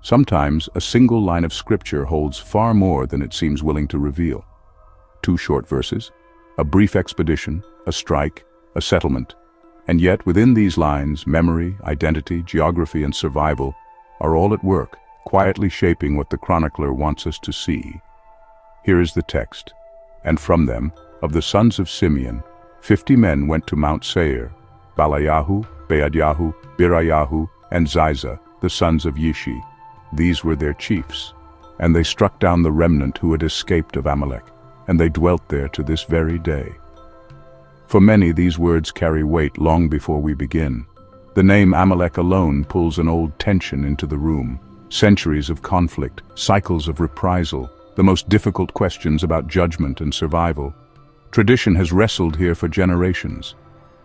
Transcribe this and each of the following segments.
Sometimes a single line of scripture holds far more than it seems willing to reveal. 2 short verses, a brief expedition, a strike, a settlement, and yet within these lines, memory, identity, geography, and survival are all at work, quietly shaping what the chronicler wants us to see. Here is the text. And from them, of the sons of Simeon, 50 men went to Mount Seir, Balayahu, Beadyahu, Birayahu, and Ziza, the sons of Yishi. These were their chiefs. And they struck down the remnant who had escaped of Amalek, and they dwelt there to this very day. For many, these words carry weight long before we begin. The name Amalek alone pulls an old tension into the room. Centuries of conflict, cycles of reprisal, the most difficult questions about judgment and survival. Tradition has wrestled here for generations.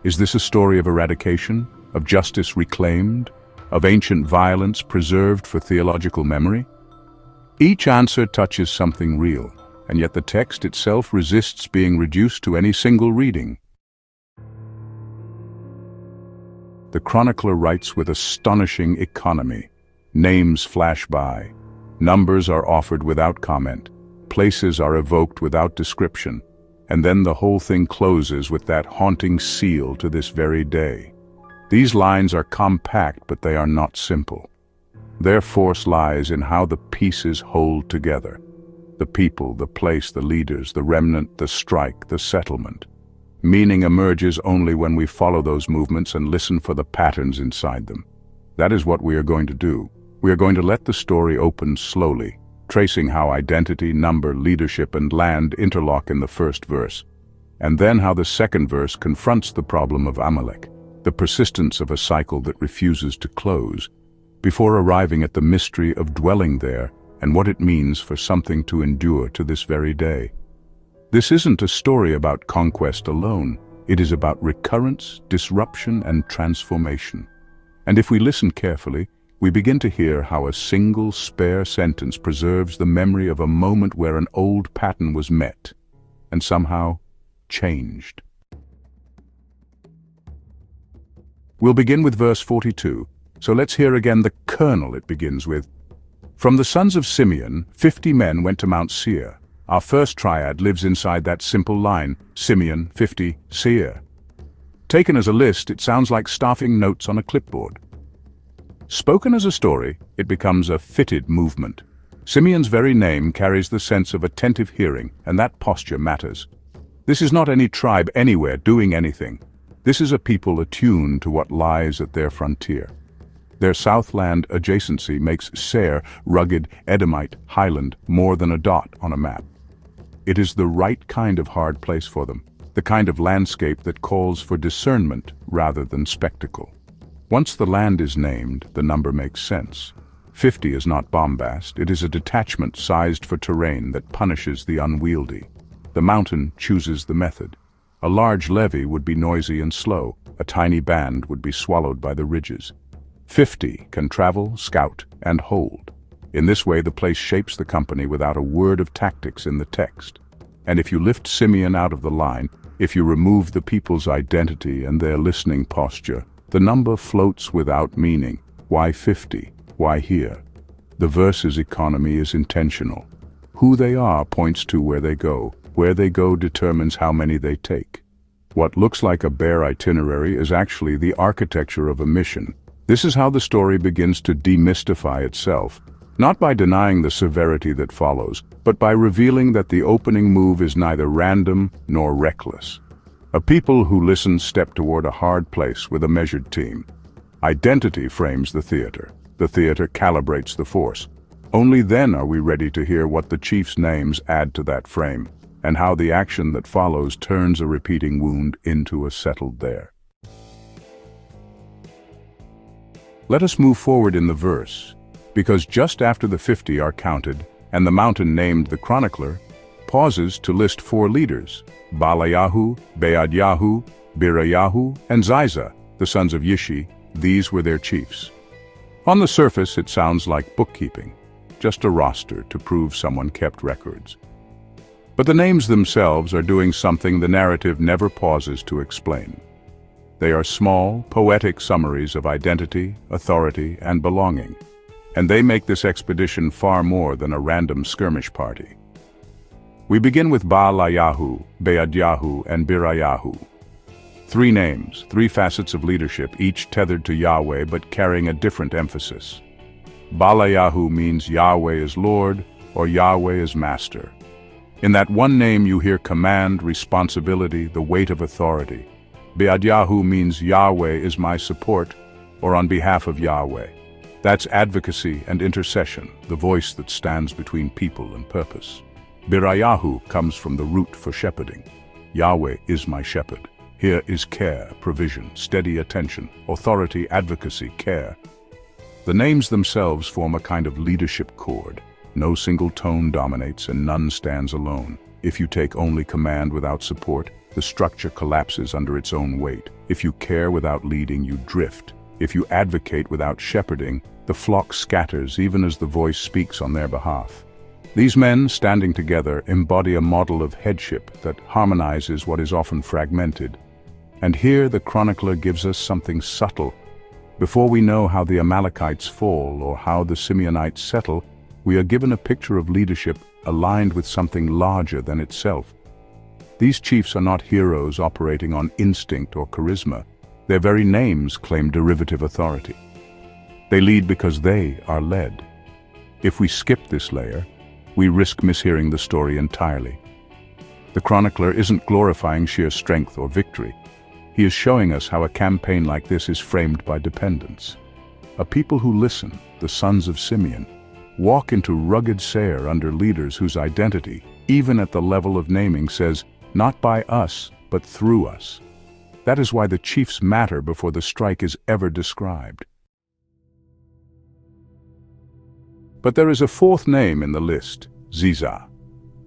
Is this a story of eradication, of justice reclaimed, of ancient violence preserved for theological memory? Each answer touches something real, and yet the text itself resists being reduced to any single reading. The chronicler writes with astonishing economy. Names flash by. Numbers are offered without comment. Places are evoked without description. And then the whole thing closes with that haunting seal to this very day. These lines are compact, but they are not simple. Their force lies in how the pieces hold together. The people, the place, the leaders, the remnant, the strike, the settlement. Meaning emerges only when we follow those movements and listen for the patterns inside them. That is what we are going to do. We are going to let the story open slowly, tracing how identity, number, leadership, and land interlock in the first verse, and then how the second verse confronts the problem of Amalek, the persistence of a cycle that refuses to close, before arriving at the mystery of dwelling there and what it means for something to endure to this very day. This isn't a story about conquest alone. It is about recurrence, disruption, and transformation. And if we listen carefully, we begin to hear how a single spare sentence preserves the memory of a moment where an old pattern was met and somehow changed. We'll begin with verse 42, so let's hear again the kernel it begins with. From the sons of Simeon, 50 men went to Mount Seir. Our first triad lives inside that simple line, Simeon, 50, Seir. Taken as a list, it sounds like staffing notes on a clipboard. Spoken as a story, it becomes a fitted movement. Simeon's very name carries the sense of attentive hearing, and that posture matters. This is not any tribe anywhere doing anything. This is a people attuned to what lies at their frontier. Their southland adjacency makes Seir, rugged, Edomite, highland, more than a dot on a map. It is the right kind of hard place for them, the kind of landscape that calls for discernment rather than spectacle. Once the land is named, the number makes sense. 50 is not bombast, it is a detachment sized for terrain that punishes the unwieldy. The mountain chooses the method. A large levy would be noisy and slow, a tiny band would be swallowed by the ridges. 50 can travel, scout, and hold. In this way the place shapes the company without a word of tactics in the text. And if you lift Simeon out of the line, if you remove the people's identity and their listening posture, the number floats without meaning. Why 50? Why here? The verse's economy is intentional. Who they are points to where they go. Where they go determines how many they take. What looks like a bare itinerary is actually the architecture of a mission. This is how the story begins to demystify itself, not by denying the severity that follows, but by revealing that the opening move is neither random nor reckless. A people who listen step toward a hard place with a measured team. Identity frames the theater. The theater calibrates the force. Only then are we ready to hear what the chiefs' names add to that frame, and how the action that follows turns a repeating wound into a settled there. Let us move forward in the verse, because just after the 50 are counted, and the mountain named the chronicler, pauses to list 4 leaders, Balayahu, Beadyahu, Birayahu, and Ziza, the sons of Yishi. These were their chiefs. On the surface, it sounds like bookkeeping, just a roster to prove someone kept records. But the names themselves are doing something the narrative never pauses to explain. They are small, poetic summaries of identity, authority, and belonging. and they make this expedition far more than a random skirmish party. We begin with Baalayahu, Beadyahu, and Birayahu. 3 names, 3 facets of leadership, each tethered to Yahweh but carrying a different emphasis. Baalayahu means Yahweh is Lord or Yahweh is Master. In that one name you hear command, responsibility, the weight of authority. Beadyahu means Yahweh is my support, or on behalf of Yahweh. That's advocacy and intercession, the voice that stands between people and purpose. Birayahu comes from the root for shepherding. Yahweh is my shepherd. Here is care, provision, steady attention, authority, advocacy, care. The names themselves form a kind of leadership chord. No single tone dominates and none stands alone. If you take only command without support, the structure collapses under its own weight. If you care without leading, you drift. If you advocate without shepherding, the flock scatters even as the voice speaks on their behalf. These men, standing together, embody a model of headship that harmonizes what is often fragmented. And here the chronicler gives us something subtle. Before we know how the Amalekites fall or how the Simeonites settle, we are given a picture of leadership aligned with something larger than itself. These chiefs are not heroes operating on instinct or charisma. Their very names claim derivative authority. They lead because they are led. If we skip this layer, we risk mishearing the story entirely. The chronicler isn't glorifying sheer strength or victory. He is showing us how a campaign like this is framed by dependence. A people who listen, the sons of Simeon, walk into rugged Seir under leaders whose identity, even at the level of naming, says, "Not by us, but through us." That is why the chiefs matter before the strike is ever described. But there is a 4th name in the list, Ziza.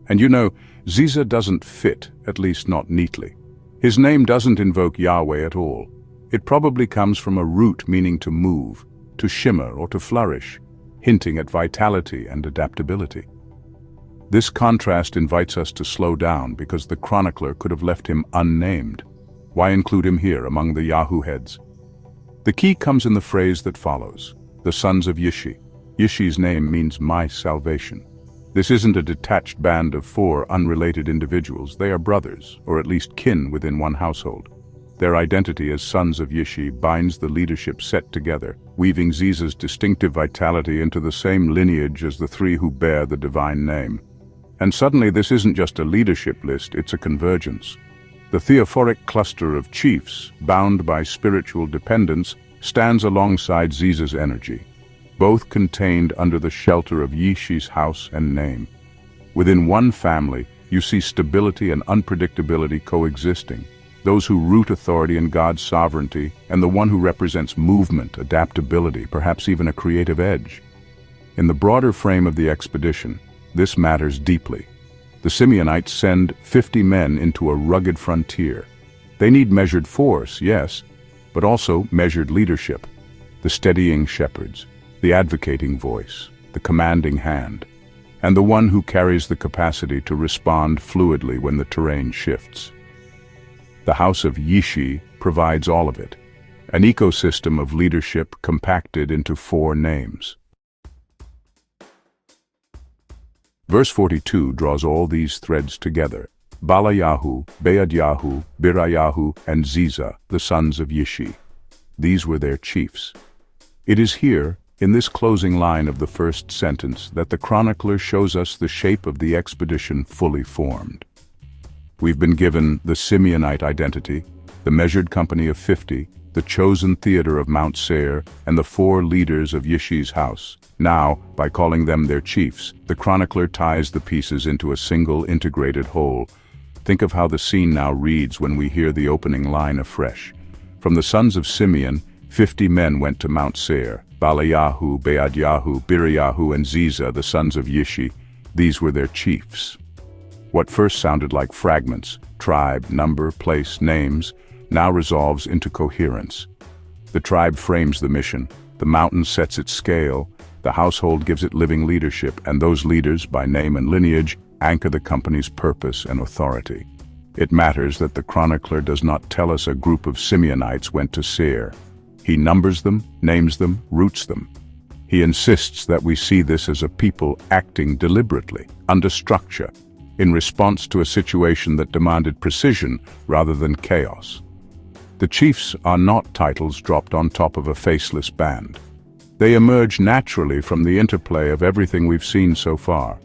And you know, Ziza doesn't fit, at least not neatly. His name doesn't invoke Yahweh at all. It probably comes from a root meaning to move, to shimmer or to flourish, hinting at vitality and adaptability. This contrast invites us to slow down because the chronicler could have left him unnamed. Why include him here among the Yahu heads? The key comes in the phrase that follows, the sons of Yishi. Yishi's name means my salvation. This isn't a detached band of 4 unrelated individuals. They are brothers, or at least kin within one household. Their identity as sons of Yishi binds the leadership set together, weaving Ziza's distinctive vitality into the same lineage as the 3 who bear the divine name. And suddenly this isn't just a leadership list, it's a convergence. The theophoric cluster of chiefs, bound by spiritual dependence, stands alongside Ziza's energy, both contained under the shelter of Yishi's house and name. Within one family, you see stability and unpredictability coexisting. Those who root authority in God's sovereignty, and the one who represents movement, adaptability, perhaps even a creative edge. In the broader frame of the expedition, this matters deeply. The Simeonites send 50 men into a rugged frontier. They need measured force, yes, but also measured leadership, the steadying shepherds, the advocating voice, the commanding hand, and the one who carries the capacity to respond fluidly when the terrain shifts. The house of Yishi provides all of it, an ecosystem of leadership compacted into 4 names. Verse 42 draws all these threads together. Baalayahu, Beadyahu, Birayahu, and Ziza, the sons of Yishi. These were their chiefs. It is here, in this closing line of the first sentence, that the chronicler shows us the shape of the expedition fully formed. We've been given the Simeonite identity, the measured company of 50, the chosen theater of Mount Seir, and the 4 leaders of Yishi's house. Now, by calling them their chiefs, the chronicler ties the pieces into a single integrated whole. Think of how the scene now reads when we hear the opening line afresh. From the sons of Simeon, 50 men went to Mount Seir. Baalayahu, Beadyahu, Birayahu, and Ziza, the sons of Yishi. These were their chiefs. What first sounded like fragments, tribe, number, place, names, now resolves into coherence. The tribe frames the mission, the mountain sets its scale, the household gives it living leadership, and those leaders, by name and lineage, anchor the company's purpose and authority. It matters that the chronicler does not tell us a group of Simeonites went to Seir. He numbers them, names them, roots them. He insists that we see this as a people acting deliberately, under structure, in response to a situation that demanded precision rather than chaos. The chiefs are not titles dropped on top of a faceless band. They emerge naturally from the interplay of everything we've seen so far.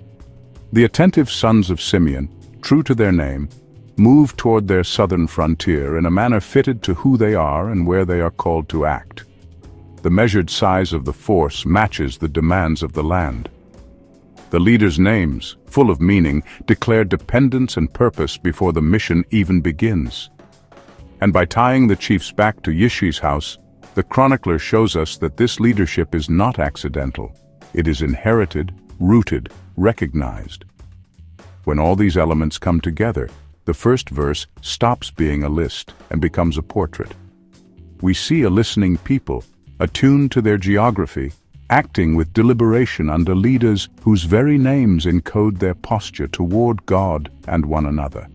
The attentive sons of Simeon, true to their name, move toward their southern frontier in a manner fitted to who they are and where they are called to act. The measured size of the force matches the demands of the land. The leaders' names, full of meaning, declare dependence and purpose before the mission even begins. And by tying the chiefs back to Yishi's house, the chronicler shows us that this leadership is not accidental. It is inherited, rooted, recognized. When all these elements come together, the first verse stops being a list and becomes a portrait. We see a listening people, attuned to their geography, acting with deliberation under leaders whose very names encode their posture toward God and one another.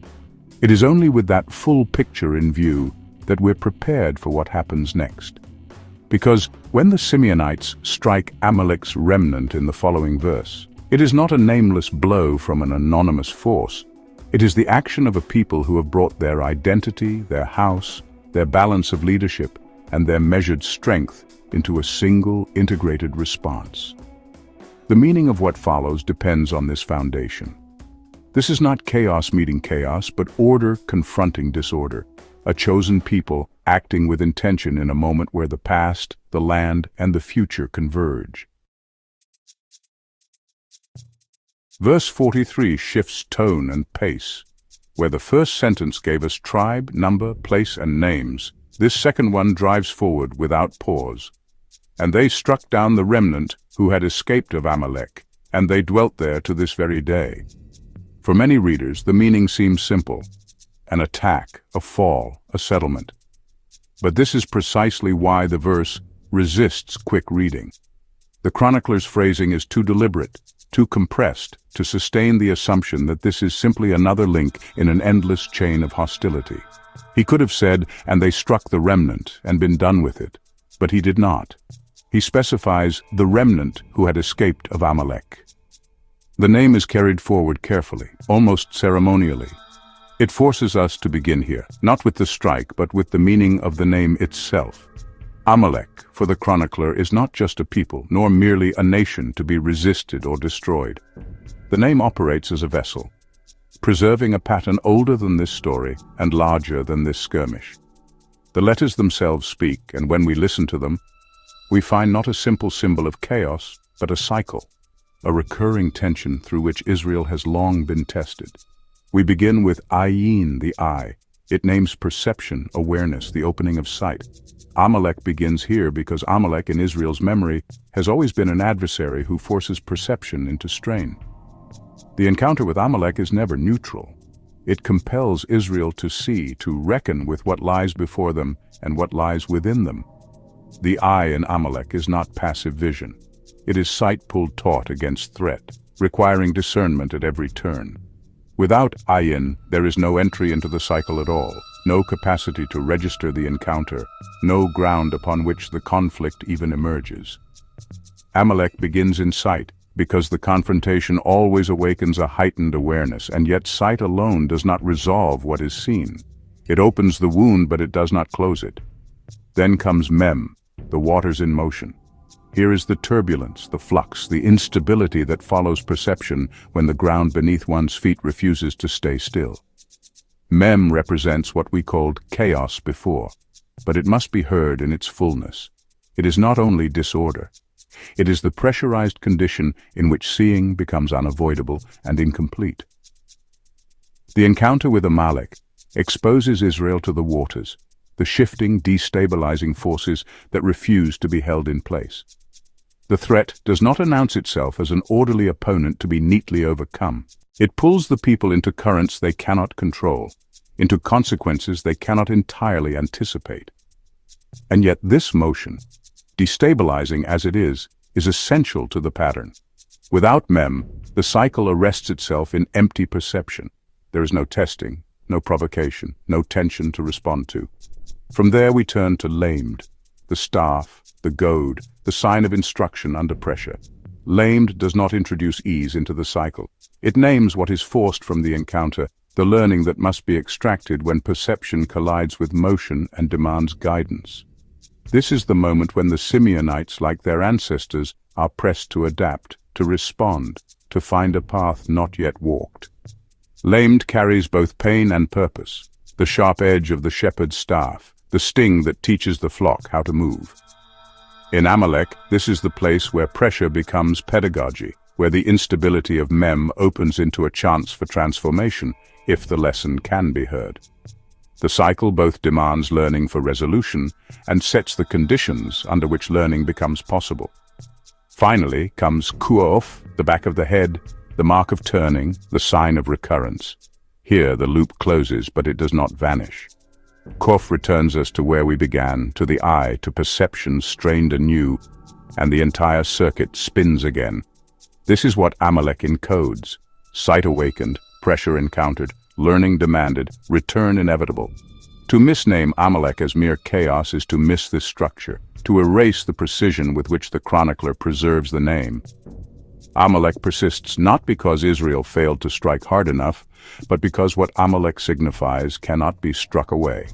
It is only with that full picture in view that we're prepared for what happens next. Because when the Simeonites strike Amalek's remnant in the following verse, it is not a nameless blow from an anonymous force. It is the action of a people who have brought their identity, their house, their balance of leadership, and their measured strength into a single, integrated response. The meaning of what follows depends on this foundation. This is not chaos meeting chaos, but order confronting disorder, a chosen people acting with intention in a moment where the past, the land, and the future converge. Verse 43 shifts tone and pace. Where the first sentence gave us tribe, number, place, and names, this second one drives forward without pause. And they struck down the remnant who had escaped of Amalek, and they dwelt there to this very day. For many readers, the meaning seems simple: an attack, a fall, a settlement. But this is precisely why the verse resists quick reading. The chronicler's phrasing is too deliberate, too compressed, to sustain the assumption that this is simply another link in an endless chain of hostility. He could have said, "and they struck the remnant," and been done with it. But he did not. He specifies the remnant who had escaped of Amalek. The name is carried forward carefully, almost ceremonially. It forces us to begin here, not with the strike, but with the meaning of the name itself. Amalek, for the chronicler, is not just a people, nor merely a nation to be resisted or destroyed. The name operates as a vessel, preserving a pattern older than this story and larger than this skirmish. The letters themselves speak, and when we listen to them, we find not a simple symbol of chaos, but a cycle, a recurring tension through which Israel has long been tested. We begin with Ayin, the eye. It names perception, awareness, the opening of sight. Amalek begins here because Amalek, in Israel's memory, has always been an adversary who forces perception into strain. The encounter with Amalek is never neutral. It compels Israel to see, to reckon with what lies before them and what lies within them. The eye in Amalek is not passive vision. It is sight pulled taut against threat, requiring discernment at every turn. Without ayin, there is no entry into the cycle at all, no capacity to register the encounter, no ground upon which the conflict even emerges. Amalek begins in sight, because the confrontation always awakens a heightened awareness, and yet sight alone does not resolve what is seen. It opens the wound, but it does not close it. Then comes Mem, the waters in motion. Here is the turbulence, the flux, the instability that follows perception when the ground beneath one's feet refuses to stay still. Mem represents what we called chaos before, but it must be heard in its fullness. It is not only disorder. It is the pressurized condition in which seeing becomes unavoidable and incomplete. The encounter with Amalek exposes Israel to the waters, the shifting, destabilizing forces that refuse to be held in place. The threat does not announce itself as an orderly opponent to be neatly overcome. It pulls the people into currents they cannot control, into consequences they cannot entirely anticipate. And yet this motion, destabilizing as it is essential to the pattern. Without Mem, the cycle arrests itself in empty perception. There is no testing, no provocation, no tension to respond to. From there we turn to lamed, the staff, the goad, the sign of instruction under pressure. Lamed does not introduce ease into the cycle. It names what is forced from the encounter, the learning that must be extracted when perception collides with motion and demands guidance. This is the moment when the Simeonites, like their ancestors, are pressed to adapt, to respond, to find a path not yet walked. Lamed carries both pain and purpose, the sharp edge of the shepherd's staff, the sting that teaches the flock how to move. In Amalek, this is the place where pressure becomes pedagogy, where the instability of Mem opens into a chance for transformation, if the lesson can be heard. The cycle both demands learning for resolution and sets the conditions under which learning becomes possible. Finally comes Kuof, the back of the head, the mark of turning, the sign of recurrence. Here the loop closes, but it does not vanish. Kof returns us to where we began, to the eye, to perception strained anew, and the entire circuit spins again. This is what Amalek encodes: sight awakened, pressure encountered, learning demanded, return inevitable. To misname Amalek as mere chaos is to miss this structure, to erase the precision with which the chronicler preserves the name. Amalek persists not because Israel failed to strike hard enough, but because what Amalek signifies cannot be struck away.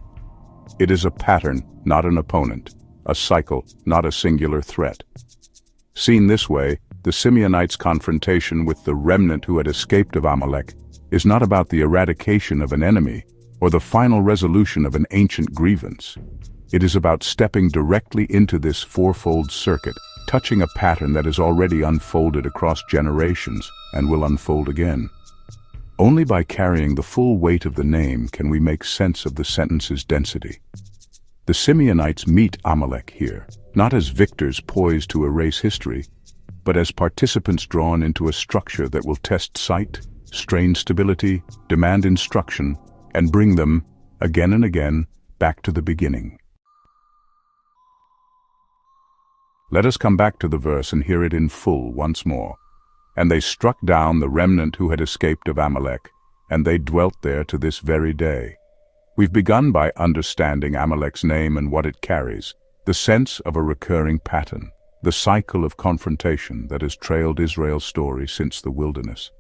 It is a pattern, not an opponent, a cycle, not a singular threat. Seen this way, the Simeonites' confrontation with the remnant who had escaped of Amalek is not about the eradication of an enemy or the final resolution of an ancient grievance. It is about stepping directly into this fourfold circuit, touching a pattern that has already unfolded across generations and will unfold again. Only by carrying the full weight of the name can we make sense of the sentence's density. The Simeonites meet Amalek here, not as victors poised to erase history, but as participants drawn into a structure that will test sight, strain stability, demand instruction, and bring them, again and again, back to the beginning. Let us come back to the verse and hear it in full once more. And they struck down the remnant who had escaped of Amalek, and they dwelt there to this very day. We've begun by understanding Amalek's name and what it carries, the sense of a recurring pattern, the cycle of confrontation that has trailed Israel's story since the wilderness.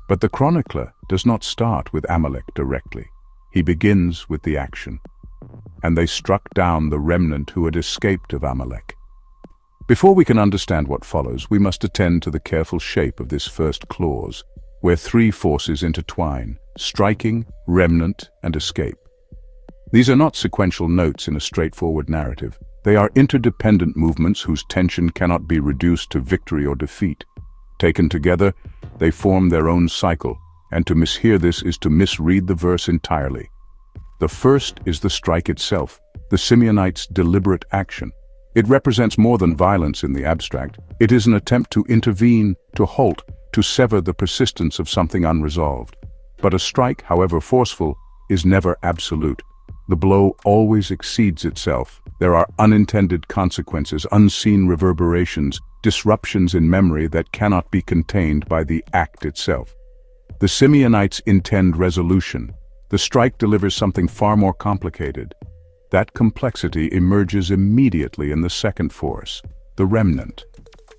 But the chronicler does not start with Amalek directly. He begins with the action. And they struck down the remnant who had escaped of Amalek. Before we can understand what follows, we must attend to the careful shape of this first clause, where three forces intertwine: striking, remnant, and escape. These are not sequential notes in a straightforward narrative. They are interdependent movements whose tension cannot be reduced to victory or defeat. Taken together, they form their own cycle, and to mishear this is to misread the verse entirely. The first is the strike itself, the Simeonites' deliberate action. It represents more than violence in the abstract. It is an attempt to intervene, to halt, to sever the persistence of something unresolved. But a strike, however forceful, is never absolute. The blow always exceeds itself. There are unintended consequences, unseen reverberations, disruptions in memory that cannot be contained by the act itself. The Simeonites intend resolution. The strike delivers something far more complicated. That complexity emerges immediately in the second force, the remnant.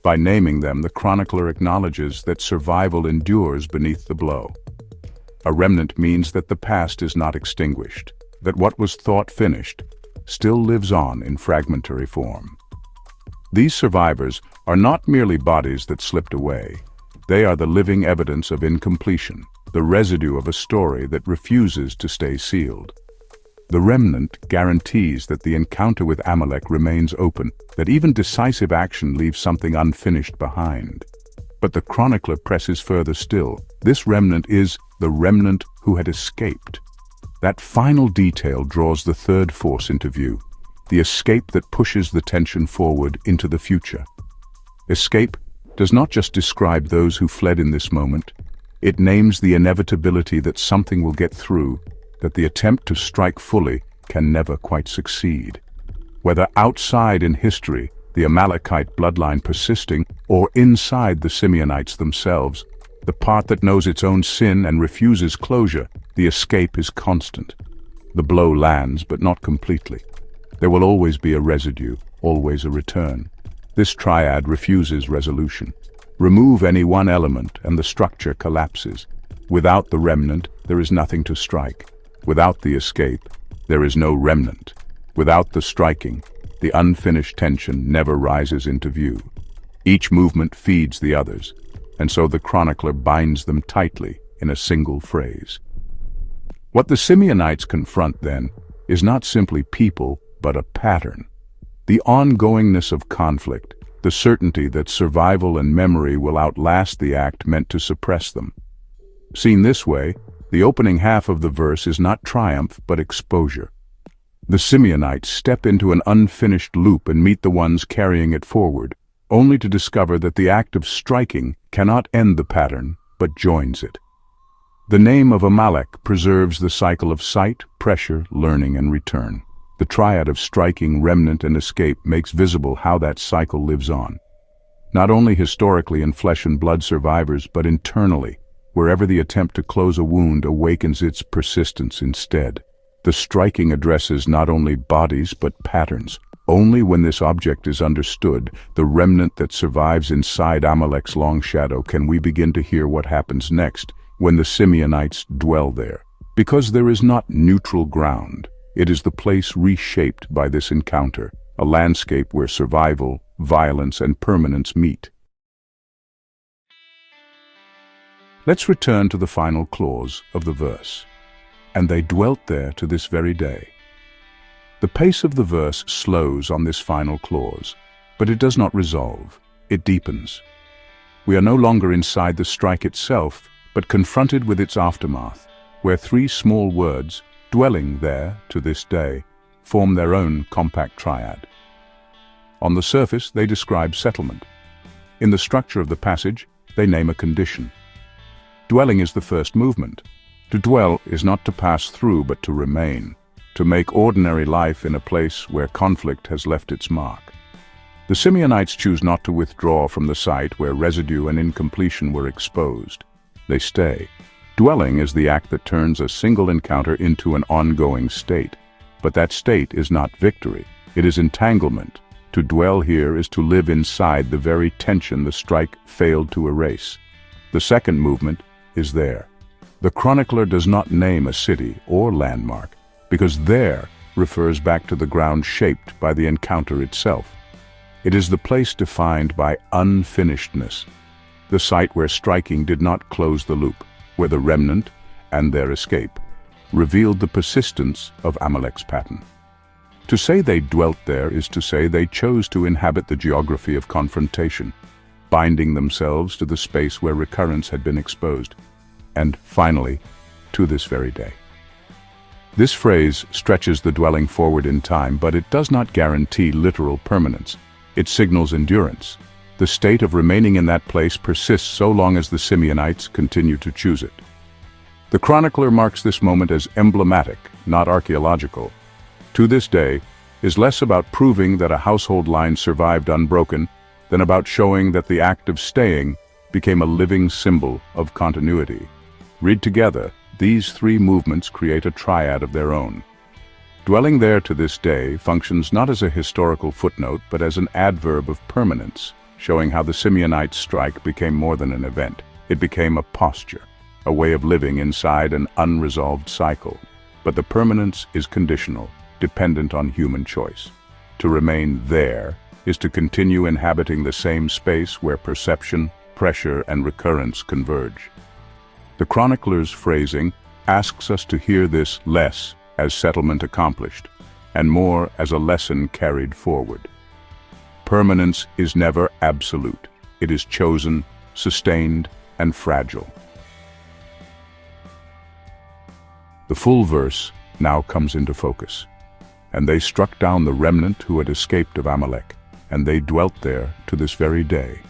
By naming them, the chronicler acknowledges that survival endures beneath the blow. A remnant means that the past is not extinguished, that what was thought finished still lives on in fragmentary form. These survivors are not merely bodies that slipped away. They are the living evidence of incompletion, the residue of a story that refuses to stay sealed. The remnant guarantees that the encounter with Amalek remains open, that even decisive action leaves something unfinished behind. But the chronicler presses further still. This remnant is the remnant who had escaped. That final detail draws the third force into view, the escape that pushes the tension forward into the future. Escape does not just describe those who fled in this moment. It names the inevitability that something will get through, that the attempt to strike fully can never quite succeed. Whether outside in history, the Amalekite bloodline persisting, or inside the Simeonites themselves, the part that knows its own sin and refuses closure, the escape is constant. The blow lands, but not completely. There will always be a residue, always a return. This triad refuses resolution. Remove any one element and the structure collapses. Without the remnant, there is nothing to strike. Without the escape, there is no remnant. Without the striking, the unfinished tension never rises into view. Each movement feeds the others, and so the chronicler binds them tightly in a single phrase. What the Simeonites confront, then, is not simply people, but a pattern. The ongoingness of conflict, the certainty that survival and memory will outlast the act meant to suppress them. Seen this way, the opening half of the verse is not triumph, but exposure. The Simeonites step into an unfinished loop and meet the ones carrying it forward, only to discover that the act of striking cannot end the pattern, but joins it. The name of Amalek preserves the cycle of sight, pressure, learning, and return. The triad of striking, remnant, and escape makes visible how that cycle lives on. Not only historically in flesh and blood survivors, but internally, wherever the attempt to close a wound awakens its persistence instead. The striking addresses not only bodies, but patterns. Only when this object is understood, the remnant that survives inside Amalek's long shadow, can we begin to hear what happens next when the Simeonites dwell there. Because there is not neutral ground, it is the place reshaped by this encounter, a landscape where survival, violence, and permanence meet. Let's return to the final clause of the verse. And they dwelt there to this very day. The pace of the verse slows on this final clause, but it does not resolve, it deepens. We are no longer inside the strike itself, but confronted with its aftermath, where three small words, dwelling there to this day, form their own compact triad. On the surface, they describe settlement. In the structure of the passage, they name a condition. Dwelling is the first movement. To dwell is not to pass through, but to remain, to make ordinary life in a place where conflict has left its mark. The Simeonites choose not to withdraw from the site where residue and incompletion were exposed. They stay. Dwelling is the act that turns a single encounter into an ongoing state. But that state is not victory. It is entanglement. To dwell here is to live inside the very tension the strike failed to erase. The second movement is there. The chronicler does not name a city or landmark, because there refers back to the ground shaped by the encounter itself. It is the place defined by unfinishedness, the site where striking did not close the loop, where the remnant and their escape revealed the persistence of Amalek's pattern. To say they dwelt there is to say they chose to inhabit the geography of confrontation, binding themselves to the space where recurrence had been exposed, and finally, to this very day. This phrase stretches the dwelling forward in time, but it does not guarantee literal permanence. It signals endurance. The state of remaining in that place persists so long as the Simeonites continue to choose it. The chronicler marks this moment as emblematic, not archaeological. To this day, is less about proving that a household line survived unbroken than about showing that the act of staying became a living symbol of continuity. Read together, these three movements create a triad of their own. Dwelling there to this day functions not as a historical footnote, but as an adverb of permanence, showing how the Simeonite strike became more than an event. It became a posture, a way of living inside an unresolved cycle. But the permanence is conditional, dependent on human choice. To remain there is to continue inhabiting the same space where perception, pressure, and recurrence converge. The chronicler's phrasing asks us to hear this less as settlement accomplished, and more as a lesson carried forward. Permanence is never absolute. It is chosen, sustained, and fragile. The full verse now comes into focus. And they struck down the remnant who had escaped of Amalek, and they dwelt there to this very day.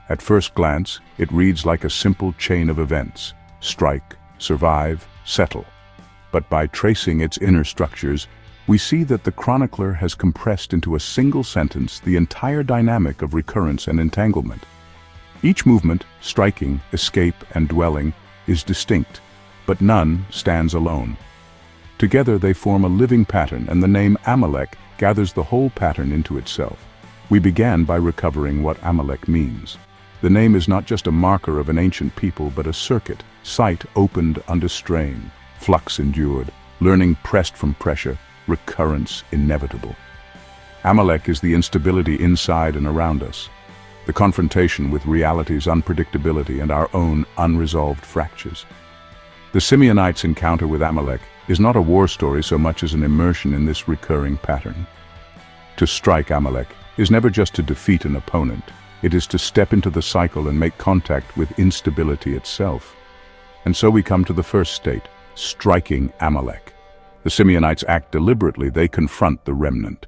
At first glance, it reads like a simple chain of events: strike, survive, settle. But by tracing its inner structures, we see that the chronicler has compressed into a single sentence the entire dynamic of recurrence and entanglement. Each movement, striking, escape, and dwelling, is distinct, but none stands alone. Together they form a living pattern, and the name Amalek gathers the whole pattern into itself. We began by recovering what Amalek means. The name is not just a marker of an ancient people, but a circuit, sight opened under strain, flux endured, learning pressed from pressure, recurrence inevitable. Amalek is the instability inside and around us, the confrontation with reality's unpredictability and our own unresolved fractures. The Simeonites' encounter with Amalek is not a war story so much as an immersion in this recurring pattern. To strike Amalek is never just to defeat an opponent, it is to step into the cycle and make contact with instability itself. And so we come to the first state, striking Amalek. The Simeonites act deliberately, they confront the remnant.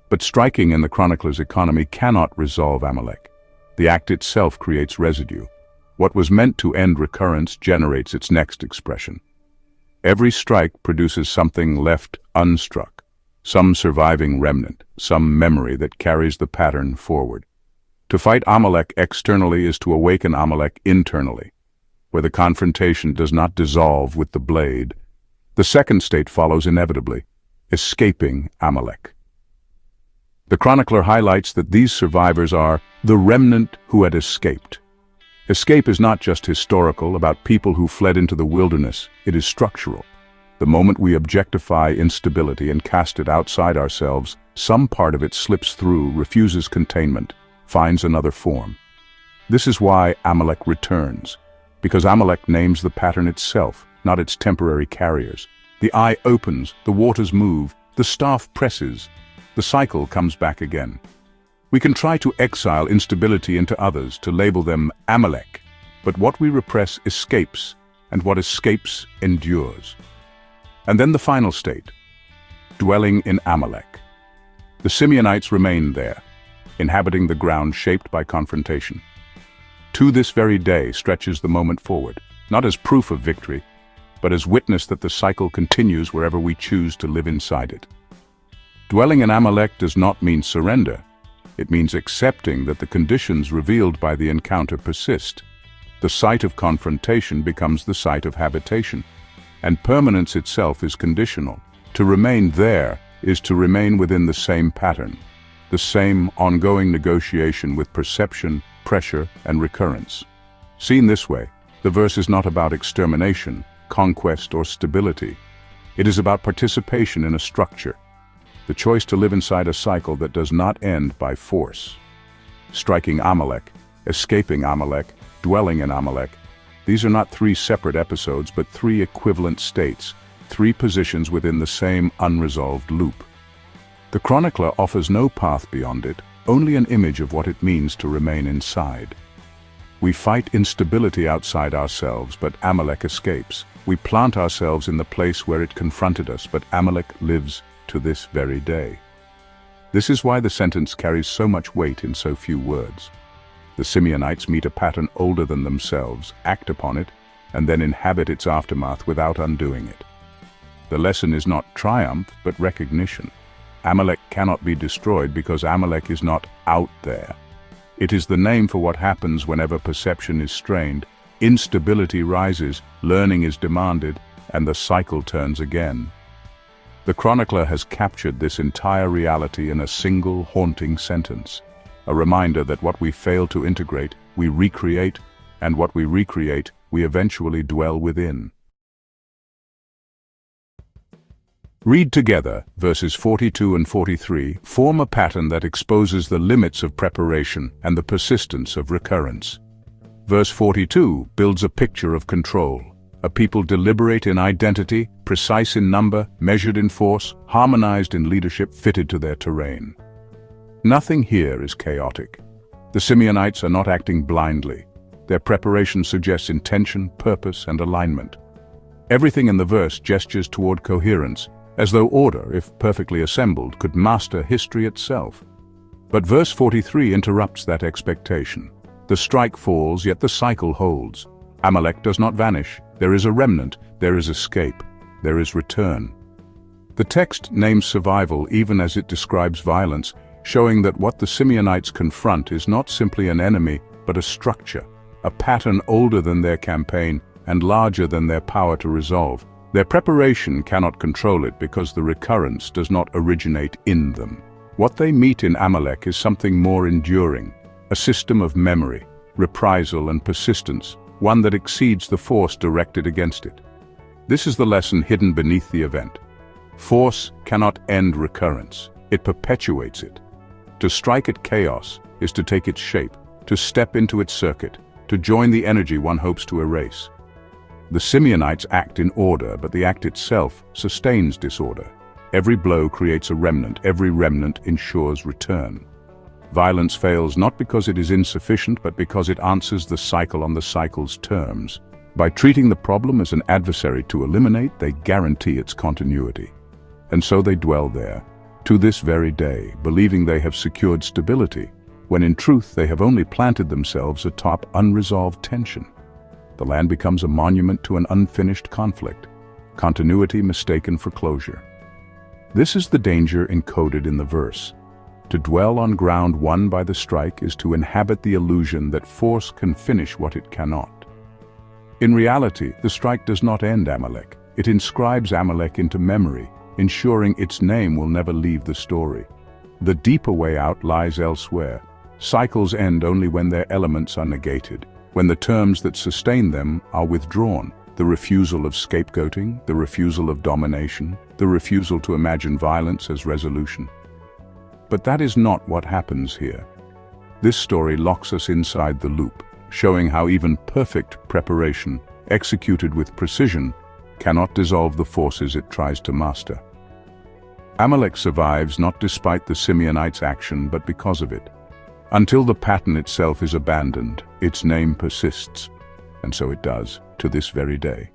But striking in the chronicler's economy cannot resolve Amalek. The act itself creates residue. What was meant to end recurrence generates its next expression. Every strike produces something left unstruck, some surviving remnant, some memory that carries the pattern forward. To fight Amalek externally is to awaken Amalek internally, where the confrontation does not dissolve with the blade. The second state follows inevitably, escaping Amalek. The chronicler highlights that these survivors are the remnant who had escaped. Escape is not just historical, about people who fled into the wilderness, it is structural. The moment we objectify instability and cast it outside ourselves, some part of it slips through, refuses containment, finds another form. This is why Amalek returns, because Amalek names the pattern itself, not its temporary carriers. The eye opens, the waters move, the staff presses, the cycle comes back again. We can try to exile instability into others, to label them Amalek, but what we repress escapes, and what escapes endures. And then the final state, dwelling in Amalek. The Simeonites remained there, inhabiting the ground shaped by confrontation. To this very day stretches the moment forward, not as proof of victory, but as witness that the cycle continues wherever we choose to live inside it. Dwelling in Amalek does not mean surrender. It means accepting that the conditions revealed by the encounter persist. The site of confrontation becomes the site of habitation, and permanence itself is conditional. To remain there is to remain within the same pattern, the same ongoing negotiation with perception, pressure, and recurrence. Seen this way, the verse is not about extermination, conquest, or stability. It is about participation in a structure, the choice to live inside a cycle that does not end by force. Striking Amalek, escaping Amalek, dwelling in Amalek, these are not three separate episodes, but three equivalent states, three positions within the same unresolved loop. The chronicler offers no path beyond it, only an image of what it means to remain inside. We fight instability outside ourselves, but Amalek escapes. We plant ourselves in the place where it confronted us, but Amalek lives to this very day. This is why the sentence carries so much weight in so few words. The Simeonites meet a pattern older than themselves, act upon it, and then inhabit its aftermath without undoing it. The lesson is not triumph, but recognition. Amalek cannot be destroyed because Amalek is not out there. It is the name for what happens whenever perception is strained, instability rises, learning is demanded, and the cycle turns again. The chronicler has captured this entire reality in a single haunting sentence, a reminder that what we fail to integrate, we recreate, and what we recreate, we eventually dwell within. Read together, verses 42 and 43 form a pattern that exposes the limits of preparation and the persistence of recurrence. Verse 42 builds a picture of control, a people deliberate in identity, precise in number, measured in force, harmonized in leadership, fitted to their terrain. Nothing here is chaotic. The Simeonites are not acting blindly. Their preparation suggests intention, purpose, and alignment. Everything in the verse gestures toward coherence, as though order, if perfectly assembled, could master history itself. But verse 43 interrupts that expectation. The strike falls, yet the cycle holds. Amalek does not vanish. There is a remnant, there is escape, there is return. The text names survival even as it describes violence, showing that what the Simeonites confront is not simply an enemy, but a structure, a pattern older than their campaign and larger than their power to resolve. Their preparation cannot control it because the recurrence does not originate in them. What they meet in Amalek is something more enduring, a system of memory, reprisal and persistence, one that exceeds the force directed against it. This is the lesson hidden beneath the event. Force cannot end recurrence, it perpetuates it. To strike at chaos is to take its shape, to step into its circuit, to join the energy one hopes to erase. The Simeonites act in order, but the act itself sustains disorder. Every blow creates a remnant, every remnant ensures return. Violence fails not because it is insufficient, but because it answers the cycle on the cycle's terms. By treating the problem as an adversary to eliminate, they guarantee its continuity. And so they dwell there, to this very day, believing they have secured stability, when in truth they have only planted themselves atop unresolved tension. The land becomes a monument to an unfinished conflict, continuity mistaken for closure. This is the danger encoded in the verse. To dwell on ground won by the strike is to inhabit the illusion that force can finish what it cannot. In reality, the strike does not end Amalek. It inscribes Amalek into memory, ensuring its name will never leave the story. The deeper way out lies elsewhere. Cycles end only when their elements are negated, when the terms that sustain them are withdrawn. The refusal of scapegoating, the refusal of domination, the refusal to imagine violence as resolution. But that is not what happens here. This story locks us inside the loop, showing how even perfect preparation, executed with precision, cannot dissolve the forces it tries to master. Amalek survives not despite the Simeonites' action, but because of it. Until the pattern itself is abandoned, its name persists, and so it does, to this very day.